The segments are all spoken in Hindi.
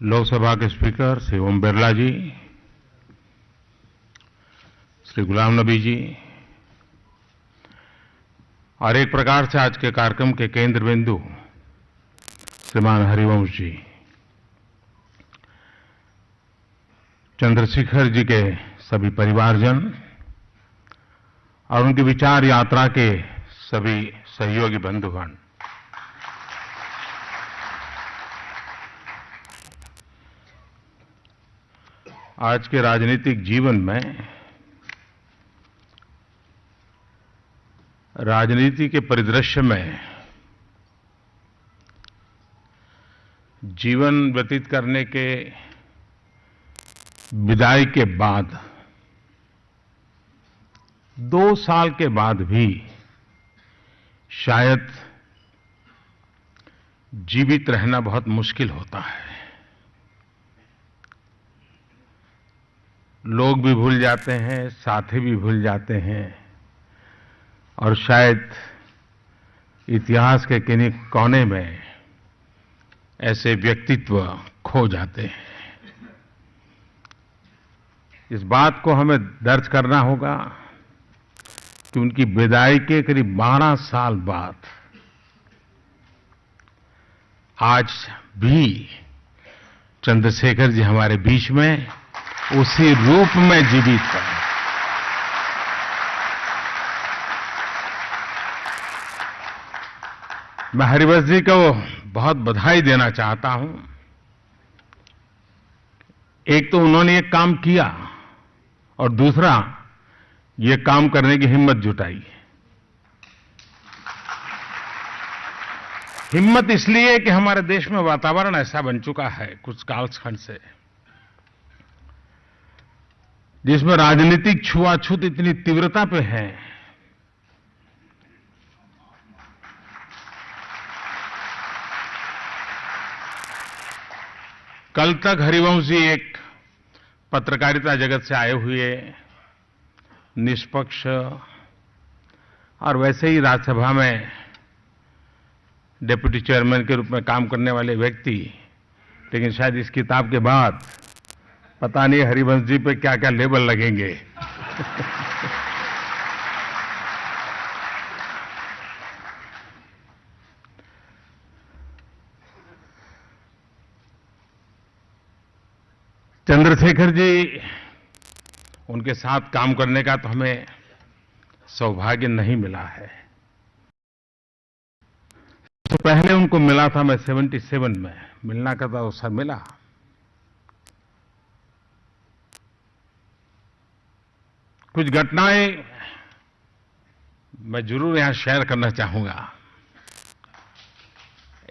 लोकसभा के स्पीकर श्री ओम बिरला जी, श्री गुलाम नबी जी और एक प्रकार से आज के कार्यक्रम के केंद्र बिंदु श्रीमान हरिवंश जी, चंद्रशेखर जी के सभी परिवारजन और उनकी विचार यात्रा के सभी सहयोगी बंधुगण, आज के राजनीतिक जीवन में राजनीति के परिदृश्य में जीवन व्यतीत करने के विदाई के बाद 2 साल के बाद भी शायद जीवित रहना बहुत मुश्किल होता है। लोग भी भूल जाते हैं, साथी भी भूल जाते हैं और शायद इतिहास के किन्हीं कोने में ऐसे व्यक्तित्व खो जाते हैं। इस बात को हमें दर्ज करना होगा कि उनकी विदाई के करीब 12 साल बाद आज भी चंद्रशेखर जी हमारे बीच में उसी रूप में जीवित है। मैं हरिवंश जी को बहुत बधाई देना चाहता हूं। एक तो उन्होंने एक काम किया और दूसरा ये काम करने की हिम्मत जुटाई। हिम्मत इसलिए कि हमारे देश में वातावरण ऐसा बन चुका है कुछ कालखंड से, जिसमें राजनीतिक छुआछूत इतनी तीव्रता पे है कल तक हरिवंश जी एक पत्रकारिता जगत से आए हुए निष्पक्ष और वैसे ही राज्यसभा में डिप्टी चेयरमैन के रूप में काम करने वाले व्यक्ति, लेकिन शायद इस किताब के बाद पता नहीं हरिवंश जी पे क्या क्या लेबल लगेंगे। चंद्रशेखर जी, उनके साथ काम करने का तो हमें सौभाग्य नहीं मिला है। तो पहले उनको मिला था मैं 77 में, मिलना का तो अवसर मिला। कुछ घटनाएं मैं जरूर यहां शेयर करना चाहूंगा।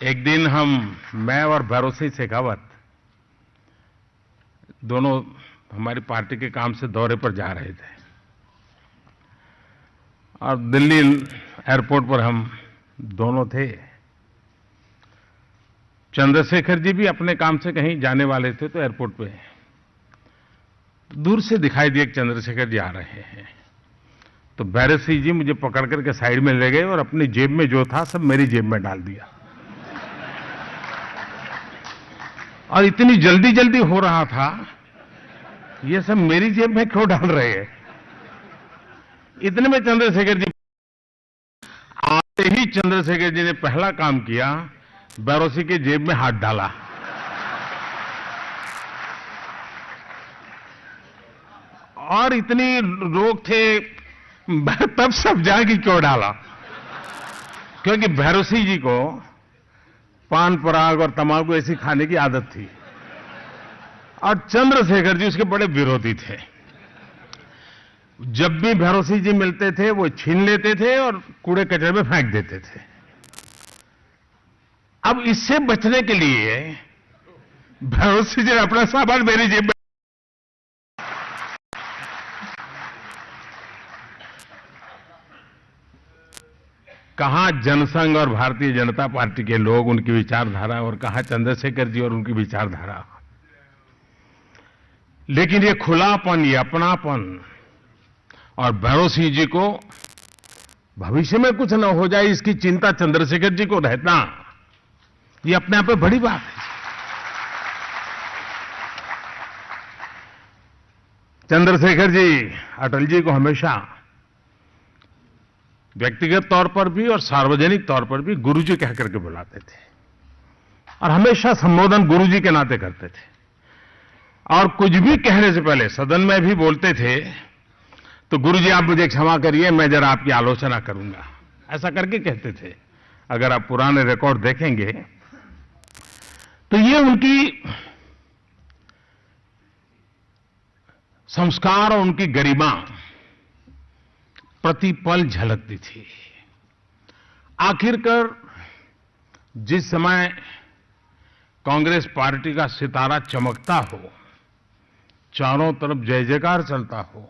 एक दिन मैं और भैरों सिंह शेखावत दोनों हमारी पार्टी के काम से दौरे पर जा रहे थे और दिल्ली एयरपोर्ट पर हम दोनों थे। चंद्रशेखर जी भी अपने काम से कहीं जाने वाले थे, तो एयरपोर्ट पे दूर से दिखाई दिया कि चंद्रशेखर जी आ रहे हैं। तो भैरव सिंह जी मुझे पकड़ करके साइड में ले गए और अपनी जेब में जो था सब मेरी जेब में डाल दिया। और इतनी जल्दी जल्दी हो रहा था, ये सब मेरी जेब में क्यों डाल रहे हैं? इतने में चंद्रशेखर जी आते ही चंद्रशेखर जी ने पहला काम किया, भैरों के जेब में हाथ डाला। और इतनी रोक थे, तब सब जान कि क्यों डाला, क्योंकि भैरव सिंह जी को पान पराग और तंबाकू ऐसी खाने की आदत थी और चंद्रशेखर जी उसके बड़े विरोधी थे। जब भी भैरव सिंह जी मिलते थे वो छीन लेते थे और कूड़े कचरे में फेंक देते थे। अब इससे बचने के लिए भैरव सिंह जी ने अपना सामान मेरी जेब में, कहां जनसंघ और भारतीय जनता पार्टी के लोग, उनकी विचारधारा, और कहां चंद्रशेखर जी और उनकी विचारधारा। लेकिन ये खुलापन, ये अपनापन और भैरव सिंह जी को भविष्य में कुछ न हो जाए इसकी चिंता चंद्रशेखर जी को रहना, ये अपने आप में बड़ी बात है। चंद्रशेखर जी अटल जी को हमेशा व्यक्तिगत तौर पर भी और सार्वजनिक तौर पर भी गुरुजी कह करके बुलाते थे और हमेशा संबोधन गुरुजी के नाते करते थे और कुछ भी कहने से पहले सदन में भी बोलते थे तो गुरुजी आप मुझे क्षमा करिए, मैं जरा आपकी आलोचना करूंगा, ऐसा करके कहते थे। अगर आप पुराने रिकॉर्ड देखेंगे तो ये उनकी संस्कार और उनकी गरिमा प्रतिपल झलकती थी। आखिरकार जिस समय कांग्रेस पार्टी का सितारा चमकता हो, चारों तरफ जय जयकार चलता हो,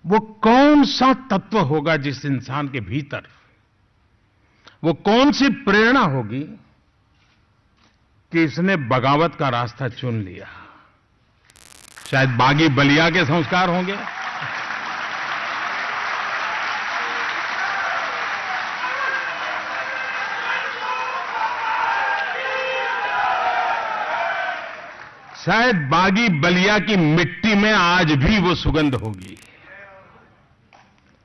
वो कौन सा तत्व होगा जिस इंसान के भीतर, वो कौन सी प्रेरणा होगी कि इसने बगावत का रास्ता चुन लिया? शायद बागी बलिया के संस्कार होंगे, शायद बागी बलिया की मिट्टी में आज भी वो सुगंध होगी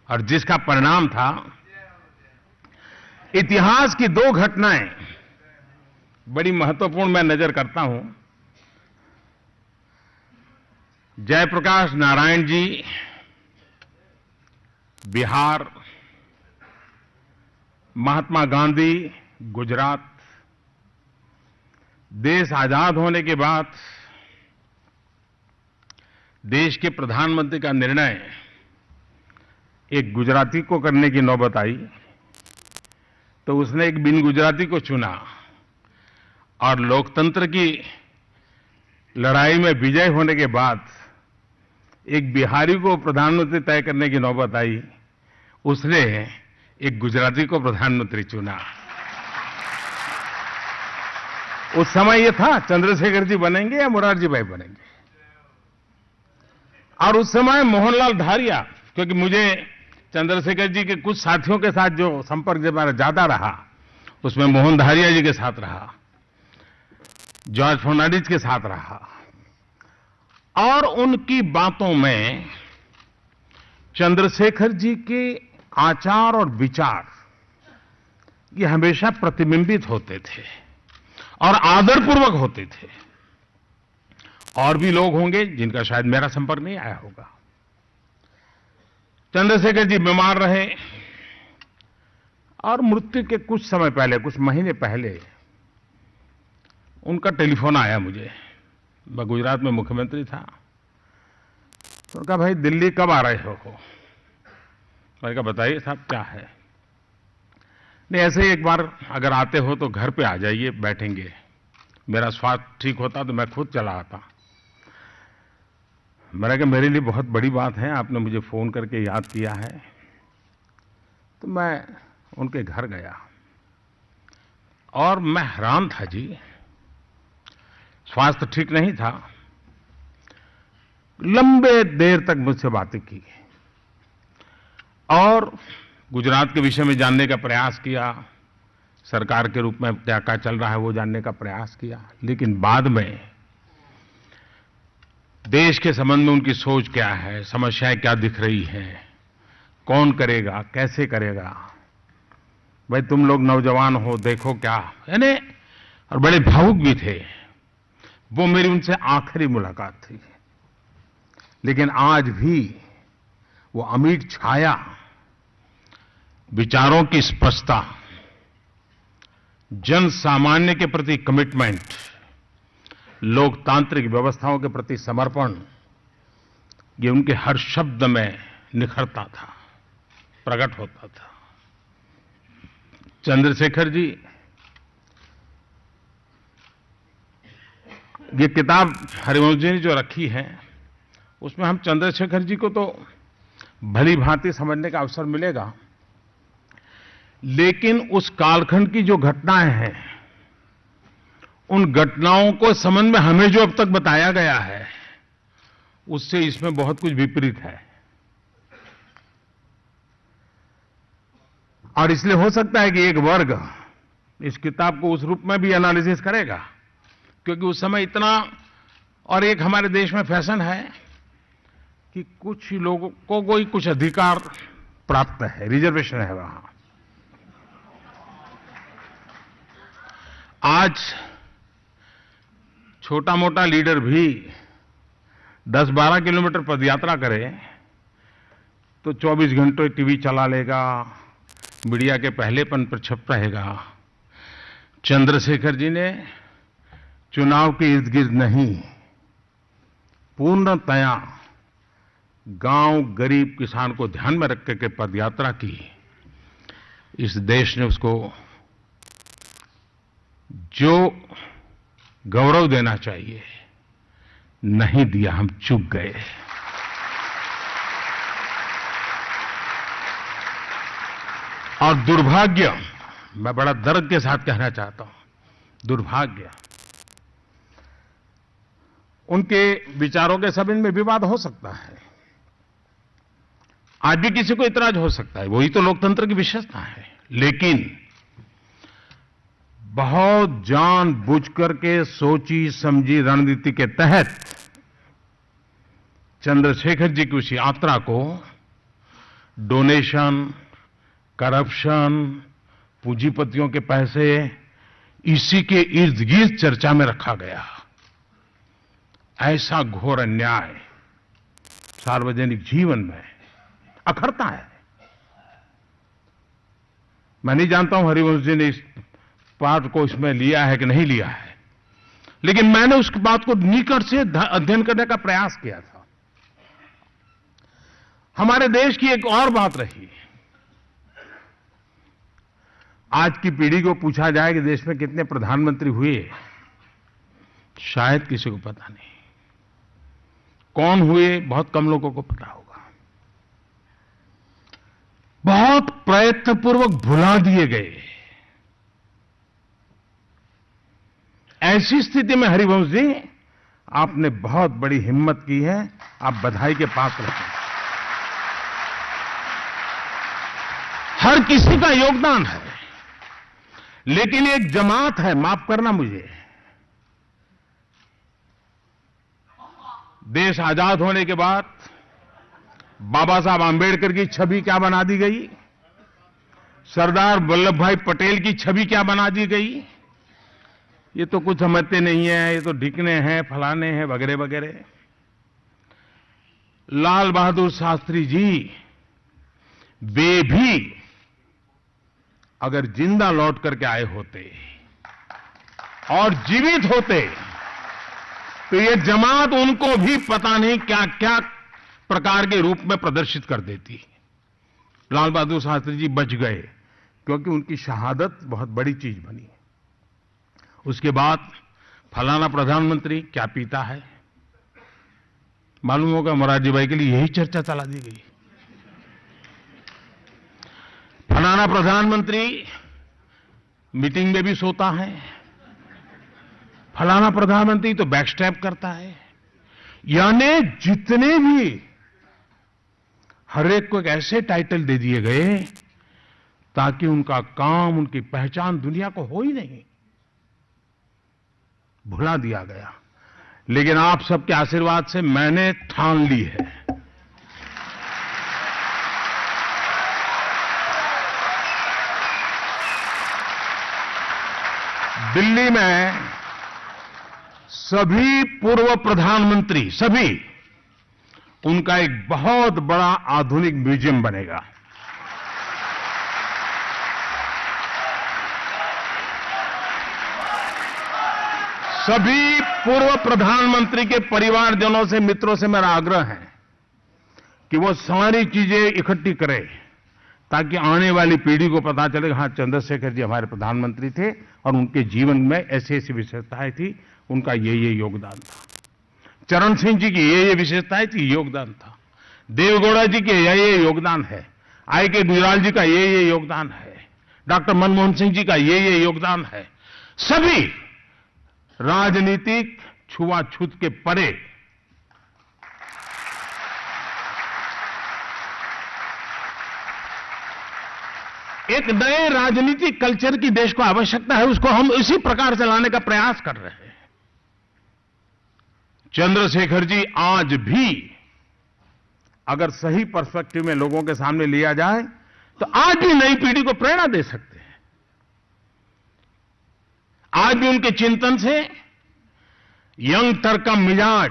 और जिसका परिणाम था इतिहास की दो घटनाएं बड़ी महत्वपूर्ण मैं नजर करता हूं। जयप्रकाश नारायण जी बिहार, महात्मा गांधी गुजरात। देश आजाद होने के बाद देश के प्रधानमंत्री का निर्णय एक गुजराती को करने की नौबत आई तो उसने एक बिन गुजराती को चुना और लोकतंत्र की लड़ाई में विजय होने के बाद एक बिहारी को प्रधानमंत्री तय करने की नौबत आई, उसने एक गुजराती को प्रधानमंत्री चुना। उस समय यह था चंद्रशेखर जी बनेंगे या मोरारजी भाई बनेंगे। और उस समय मोहनलाल धारिया, क्योंकि मुझे चंद्रशेखर जी के कुछ साथियों के साथ जो संपर्क जब मेरा ज्यादा रहा उसमें मोहन धारिया जी के साथ रहा, जॉर्ज फर्नांडिस के साथ रहा और उनकी बातों में चंद्रशेखर जी के आचार और विचार ये हमेशा प्रतिबिंबित होते थे और आदरपूर्वक होते थे। और भी लोग होंगे जिनका शायद मेरा संपर्क नहीं आया होगा। चंद्रशेखर जी बीमार रहे और मृत्यु के कुछ समय पहले, कुछ महीने पहले उनका टेलीफोन आया मुझे। मैं गुजरात में मुख्यमंत्री था। तो उनका भाई दिल्ली कब आ रहे हो? मैंने कहा बताइए साहब क्या है। नहीं ऐसे ही एक बार अगर आते हो तो घर पे आ जाइए, बैठेंगे। मेरा स्वास्थ्य ठीक होता तो मैं खुद चला आता। मैंने कहा मेरे लिए बहुत बड़ी बात है, आपने मुझे फोन करके याद किया है। तो मैं उनके घर गया और मैं हैरान था जी, स्वास्थ्य ठीक नहीं था। लंबे देर तक मुझसे बातें की और गुजरात के विषय में जानने का प्रयास किया, सरकार के रूप में क्या क्या चल रहा है वो जानने का प्रयास किया। लेकिन बाद में देश के संबंध में उनकी सोच क्या है, समस्याएं क्या दिख रही हैं, कौन करेगा, कैसे करेगा, भाई तुम लोग नौजवान हो देखो क्या, यानी और बड़े भावुक भी थे। वो मेरी उनसे आखिरी मुलाकात थी। लेकिन आज भी वो अमिट छाया, विचारों की स्पष्टता, जन सामान्य के प्रति कमिटमेंट, लोकतांत्रिक व्यवस्थाओं के प्रति समर्पण, ये उनके हर शब्द में निखरता था, प्रकट होता था। चंद्रशेखर जी, ये किताब हरिवंश जी ने जो रखी है उसमें हम चंद्रशेखर जी को तो भली भांति समझने का अवसर मिलेगा, लेकिन उस कालखंड की जो घटनाएं हैं उन घटनाओं को संबंध में हमें जो अब तक बताया गया है उससे इसमें बहुत कुछ विपरीत है। और इसलिए हो सकता है कि एक वर्ग इस किताब को उस रूप में भी एनालिसिस करेगा, क्योंकि उस समय इतना, और एक हमारे देश में फैशन है कि कुछ लोगों को कोई कुछ अधिकार प्राप्त है, रिजर्वेशन है वहां। आज छोटा मोटा लीडर भी 10-12 किलोमीटर पदयात्रा करे तो 24 घंटे टीवी चला लेगा, मीडिया के पहलेपन पर छप रहेगा। चंद्रशेखर जी ने चुनाव के इर्द गिर्द नहीं, पूर्णतया गांव गरीब किसान को ध्यान में रख के पदयात्रा की। इस देश ने उसको जो गौरव देना चाहिए नहीं दिया, हम चूक गए। और दुर्भाग्य, मैं बड़ा दर्द के साथ कहना चाहता हूं, दुर्भाग्य, उनके विचारों के सब इनमें विवाद हो सकता है, आज भी किसी को इतराज हो सकता है, वही तो लोकतंत्र की विशेषता है। लेकिन बहुत जानबूझ करके सोची समझी रणनीति के तहत चंद्रशेखर जी की उस यात्रा को डोनेशन, करप्शन, पूंजीपतियों के पैसे, इसी के इर्द गिर्द चर्चा में रखा गया। ऐसा घोर अन्याय सार्वजनिक जीवन में अखरता है। मैं नहीं जानता हूं हरिवंश जी ने इस बात को इसमें लिया है कि नहीं लिया है, लेकिन मैंने उस बात को निकट से अध्ययन करने का प्रयास किया था। हमारे देश की एक और बात रही, आज की पीढ़ी को पूछा जाए कि देश में कितने प्रधानमंत्री हुए, शायद किसी को पता नहीं। कौन हुए, बहुत कम लोगों को पता होगा। बहुत प्रयत्नपूर्वक भुला दिए गए। ऐसी स्थिति में हरिवंश जी, आपने बहुत बड़ी हिम्मत की है, आप बधाई के पात्र हैं। हर किसी का योगदान है, लेकिन एक जमात है, माफ करना मुझे, देश आजाद होने के बाद बाबा साहब आंबेडकर की छवि क्या बना दी गई, सरदार वल्लभ भाई पटेल की छवि क्या बना दी गई। ये तो कुछ समझते नहीं है, ये तो ढिकने हैं, फलाने हैं, वगैरह वगैरह। लाल बहादुर शास्त्री जी, वे भी अगर जिंदा लौट करके आए होते और जीवित होते तो ये जमात उनको भी पता नहीं क्या क्या प्रकार के रूप में प्रदर्शित कर देती। लाल बहादुर शास्त्री जी बच गए क्योंकि उनकी शहादत बहुत बड़ी चीज बनी। उसके बाद फलाना प्रधानमंत्री क्या पीता है, मालूम होगा मोरारजी भाई के लिए यही चर्चा चला दी गई। फलाना प्रधानमंत्री मीटिंग में भी सोता है, फलाना प्रधानमंत्री तो बैकस्टैप करता है। यानी जितने भी, हर एक को एक ऐसे टाइटल दे दिए गए ताकि उनका काम, उनकी पहचान दुनिया को हो ही नहीं, भुला दिया गया। लेकिन आप सबके आशीर्वाद से मैंने ठान ली है, दिल्ली में सभी पूर्व प्रधानमंत्री, सभी, उनका एक बहुत बड़ा आधुनिक म्यूजियम बनेगा। सभी पूर्व प्रधानमंत्री के परिवारजनों से, मित्रों से मेरा आग्रह है कि वो सारी चीजें इकट्ठी करें ताकि आने वाली पीढ़ी को पता चले, हाँ, चंद्रशेखर जी हमारे प्रधानमंत्री थे और उनके जीवन में ऐसी ऐसी विशेषताएं थी, उनका ये योगदान था। चरण सिंह जी की ये विशेषताएं थी, योगदान था। देवगौड़ा जी के ये योगदान है, I.K. गुजराल जी का ये योगदान है, डॉक्टर मनमोहन सिंह जी का ये योगदान है। सभी राजनीतिक छुआछूत के परे एक नए राजनीतिक कल्चर की देश को आवश्यकता है, उसको हम इसी प्रकार से लाने का प्रयास कर रहे हैं। चंद्रशेखर जी आज भी अगर सही पर्सपेक्टिव में लोगों के सामने लिया जाए तो आज भी नई पीढ़ी को प्रेरणा दे सकते हैं। आज भी उनके चिंतन से यंग तर्क का मिजाज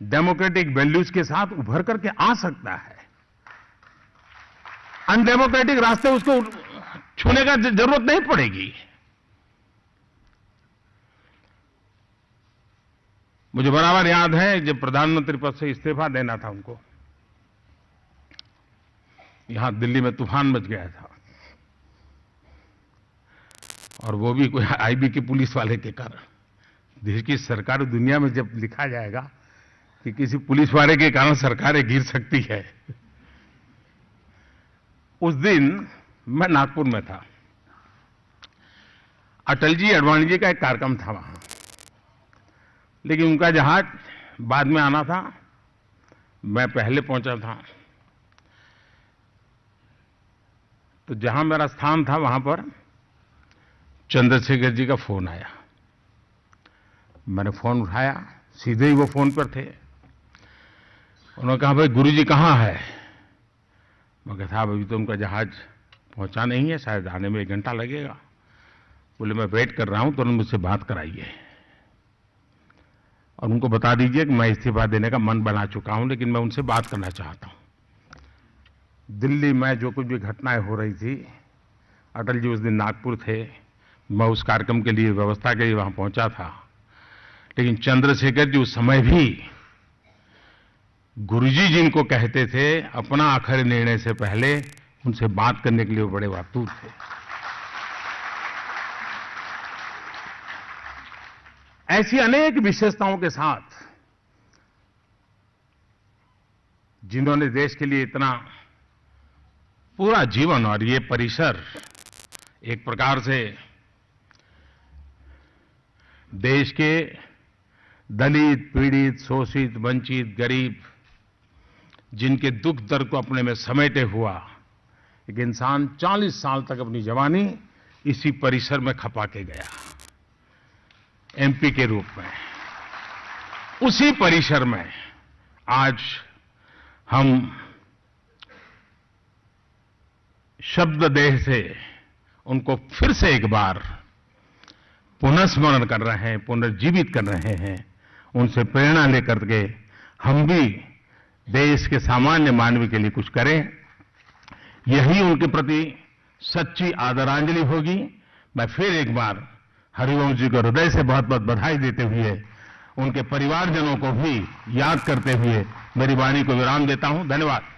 डेमोक्रेटिक वैल्यूज के साथ उभर करके आ सकता है। अनडेमोक्रेटिक रास्ते उसको छूने का जरूरत नहीं पड़ेगी। मुझे बराबर याद है जब प्रधानमंत्री पद से इस्तीफा देना था उनको, यहां दिल्ली में तूफान मच गया था, और वो भी कोई आईबी के पुलिस वाले के कारण। देश की सरकार दुनिया में जब लिखा जाएगा कि किसी पुलिस वाले के कारण सरकारें गिर सकती है। उस दिन मैं नागपुर में था, अटल जी अडवाणी जी का एक कार्यक्रम था वहां, लेकिन उनका जहाज बाद में आना था, मैं पहले पहुंचा था। तो जहां मेरा स्थान था वहां पर चंद्रशेखर जी का फोन आया। मैंने फोन उठाया, सीधे ही वो फोन पर थे। उन्होंने कहा, भाई गुरुजी कहाँ है? मैं कहा, साहब अभी तो उनका जहाज पहुंचा नहीं है, शायद आने में 1 घंटा लगेगा। बोले मैं वेट कर रहा हूं, तुरंत मुझसे बात कराइए और उनको बता दीजिए कि मैं इस्तीफा देने का मन बना चुका हूं, लेकिन मैं उनसे बात करना चाहता हूं। दिल्ली में जो कुछ भी घटनाएं हो रही थी, अटल जी उस दिन नागपुर थे, मैं उस कार्यक्रम के लिए व्यवस्था के लिए वहां पहुंचा था, लेकिन चंद्रशेखर जी उस समय भी गुरुजी जिनको कहते थे अपना आखिरी निर्णय से पहले उनसे बात करने के लिए बड़े आतुर थे। ऐसी अनेक विशेषताओं के साथ जिन्होंने देश के लिए इतना पूरा जीवन, और ये परिसर एक प्रकार से देश के दलित, पीड़ित, शोषित, वंचित, गरीब, जिनके दुख दर्द को अपने में समेटे हुआ एक इंसान 40 साल तक अपनी जवानी इसी परिसर में खपा के गया, एमपी के रूप में। उसी परिसर में आज हम शब्द देह से उनको फिर से एक बार पुनर्स्मरण कर रहे हैं, पुनर्जीवित कर रहे हैं। उनसे प्रेरणा लेकर के हम भी देश के सामान्य मानव के लिए कुछ करें, यही उनके प्रति सच्ची आदरांजलि होगी। मैं फिर एक बार हरिवंश जी को हृदय से बहुत बहुत बधाई देते हुए, उनके परिवारजनों को भी याद करते हुए मेरी वाणी को विराम देता हूं। धन्यवाद।